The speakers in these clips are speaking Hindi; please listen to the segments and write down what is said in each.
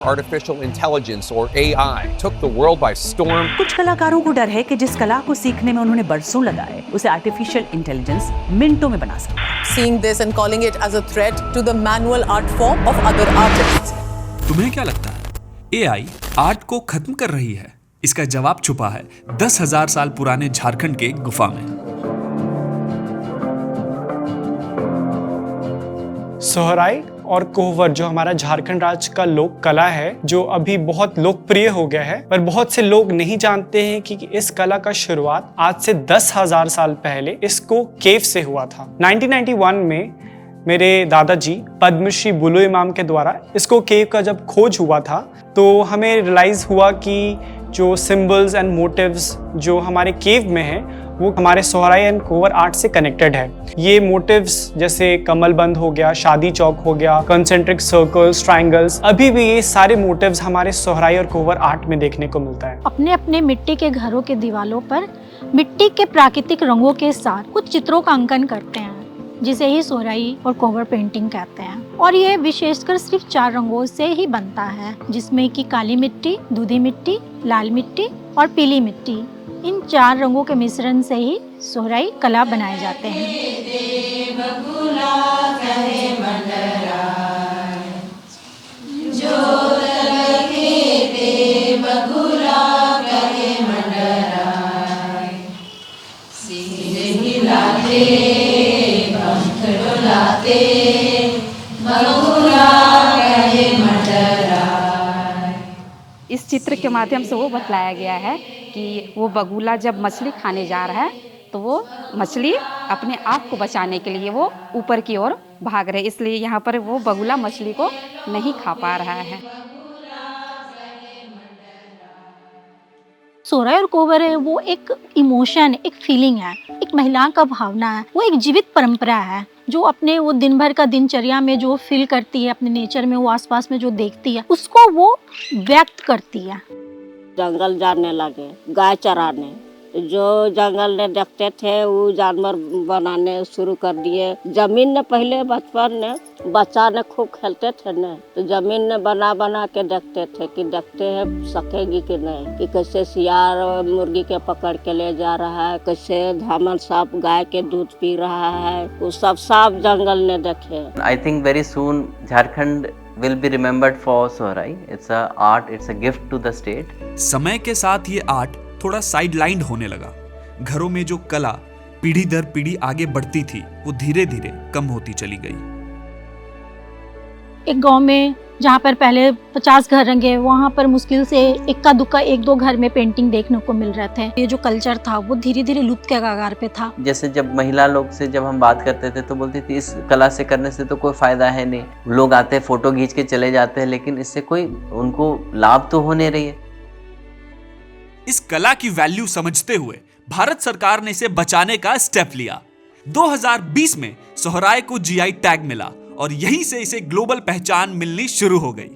Artificial intelligence or AI took the world by storm. कुछ कलाकारों को डर है कि जिस कला को सीखने में उन्होंने बरसों लगाए उसे आर्टिफिशियल इंटेलिजेंस मिनटों में बना सकता है। Seeing this and calling it as a threat to the manual art form of other artists. तुम्हें क्या लगता है AI आर्ट को खत्म कर रही है? इसका जवाब छुपा है 10,000 साल पुराने झारखंड के गुफा में। सोहराई और कोहबर जो हमारा झारखंड राज्य का लोक कला है, जो अभी बहुत लोकप्रिय हो गया है, पर बहुत से लोग नहीं जानते हैं कि इस कला का शुरुआत आज से 10,000 साल पहले इसको केव से हुआ था। 1991 में मेरे दादाजी पद्मश्री बुलु इमाम के द्वारा इसको केव का जब खोज हुआ था तो हमें रियलाइज हुआ कि जो सिंबल्स एंड मोटिव्स जो हमारे केव में है वो हमारे सोहराई एंड कोहबर आर्ट से कनेक्टेड है। ये मोटिव्स जैसे कमलबंद हो गया, शादी चौक हो गया, कंसेंट्रिक सर्कल्स, ट्रायंगल्स, अभी भी ये सारे मोटिव्स हमारे सोहराई और कोहबर आर्ट में देखने को मिलता है। अपने अपने मिट्टी के घरों के दीवारों पर मिट्टी के प्राकृतिक रंगों के साथ कुछ चित्रों का अंकन करते हैं, जिसे ही सोहराई और कोहबर पेंटिंग कहते हैं। और ये विशेषकर सिर्फ 4 रंगों से ही बनता है, जिसमें कि काली मिट्टी, दूधी मिट्टी, लाल मिट्टी और पीली मिट्टी। इन 4 रंगों के मिश्रण से ही सोहराई कला बनाए जाते हैं। इस चित्र के माध्यम से वो बतलाया गया है कि वो बगुला जब मछली खाने जा रहा है तो वो मछली अपने आप को बचाने के लिए वो ऊपर की ओर भाग रहे, इसलिए यहाँ पर वो बगुला मछली को नहीं खा पा रहा है। सोहराई और कोहबर है वो एक इमोशन, एक फीलिंग है, एक महिला का भावना है, वो एक जीवित परंपरा है जो अपने वो दिन भर का दिनचर्या में जो फील करती है, अपने नेचर में वो आसपास में जो देखती है उसको वो व्यक्त करती है। जंगल जाने लगे गाय चराने, जो जंगल में देखते थे वो जानवर बनाने शुरू कर दिए। जमीन ने पहले बचपन में बच्चा ने खूब खेलते थे न, तो जमीन ने बना बना के देखते थे कि देखते हैं सकेगी कि नहीं, कि कैसे सियार मुर्गी के पकड़ के ले जा रहा है, कैसे धामन सांप गाय के दूध पी रहा है, वो सब सांप जंगल ने देखे। I think very soon Jharkhand will be remembered for Sohrai. It's a art, it's a gift to the state. समय के साथ ये आर्ट थोड़ा साइडलाइंड होने लगा। घरों में जो कला पीढ़ी दर पीढ़ी आगे बढ़ती थी वो धीरे धीरे कम होती चली गई। एक गांव में जहाँ पर पहले 50 घर रंगे, वहाँ पर मुश्किल से इक्का दुक्का 1-2 घर में पेंटिंग देखने को मिल रहे थे। ये जो कल्चर था वो धीरे धीरे लुप्त के कगार पे था। जैसे जब महिला लोग से जब हम बात करते थे तो बोलती थी इस कला से करने से तो कोई फायदा है नहीं, लोग आते हैं फोटो खींच के चले जाते हैं, लेकिन इससे कोई उनको लाभ तो हो नहीं रही है। इस कला की वैल्यू समझते हुए भारत सरकार ने इसे बचाने का स्टेप लिया। 2020 में सोहराई को जीआई टैग मिला और यहीं से इसे ग्लोबल पहचान मिलनी शुरू हो गई।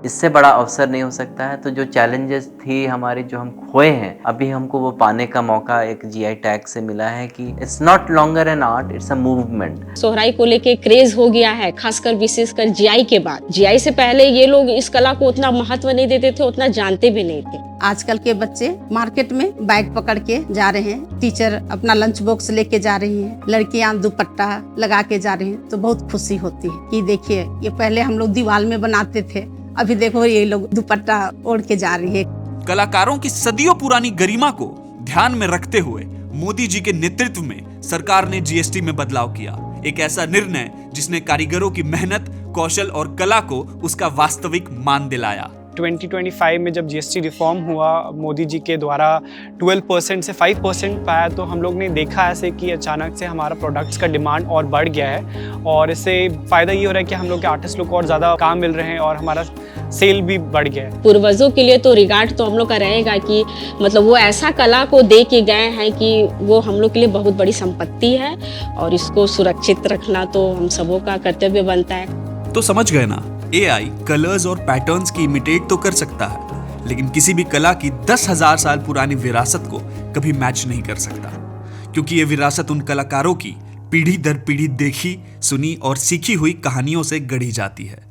इससे बड़ा अवसर नहीं हो सकता है। तो जो चैलेंजेस थी हमारी जो हम खोए हैं, अभी हमको वो पाने का मौका एक जीआई टैग से मिला है कि it's not longer an art, it's a movement. Sohrai को लेके क्रेज हो गया है, खासकर विशेषकर जीआई के बाद। जीआई से पहले ये लोग इस कला को उतना महत्व नहीं देते थे, उतना जानते भी नहीं थे। आजकल के बच्चे मार्केट में बैग पकड़ के जा रहे हैं, टीचर अपना लंच बॉक्स लेके जा रही हैं, लड़कियां दुपट्टा लगा के जा रही हैं, तो बहुत खुशी होती है कि देखिए ये पहले हम लोग दीवार में बनाते थे, अभी देखो ये लोग दुपट्टा ओढ़ के जा रही है। कलाकारों की सदियों पुरानी गरिमा को ध्यान में रखते हुए मोदी जी के नेतृत्व में सरकार ने जीएसटी में बदलाव किया। एक ऐसा निर्णय जिसने कारीगरों की मेहनत, कौशल और कला को उसका वास्तविक मान दिलाया। 2025 में जब जीएसटी रिफॉर्म हुआ मोदी जी के द्वारा 12% से 5% पाया, तो हम लोग ने देखा ऐसे कि अचानक से हमारा प्रोडक्ट्स का डिमांड और बढ़ गया है और इससे फ़ायदा ये हो रहा है कि हम लोग के आर्टिस्ट लोग को और ज़्यादा काम मिल रहे हैं और हमारा सेल भी बढ़ गया है। पूर्वजों के लिए तो रिगार्ड तो हम लोग का रहेगा कि मतलब वो ऐसा कला को दे के गए हैं कि वो हम लोग के लिए बहुत बड़ी संपत्ति है और इसको सुरक्षित रखना तो हम सबों का कर्तव्य बनता है। तो समझ गए ना, AI कलर्स और पैटर्न्स की इमिटेट तो कर सकता है, लेकिन किसी भी कला की 10,000 साल पुरानी विरासत को कभी मैच नहीं कर सकता, क्योंकि ये विरासत उन कलाकारों की पीढ़ी दर पीढ़ी देखी, सुनी और सीखी हुई कहानियों से गढ़ी जाती है।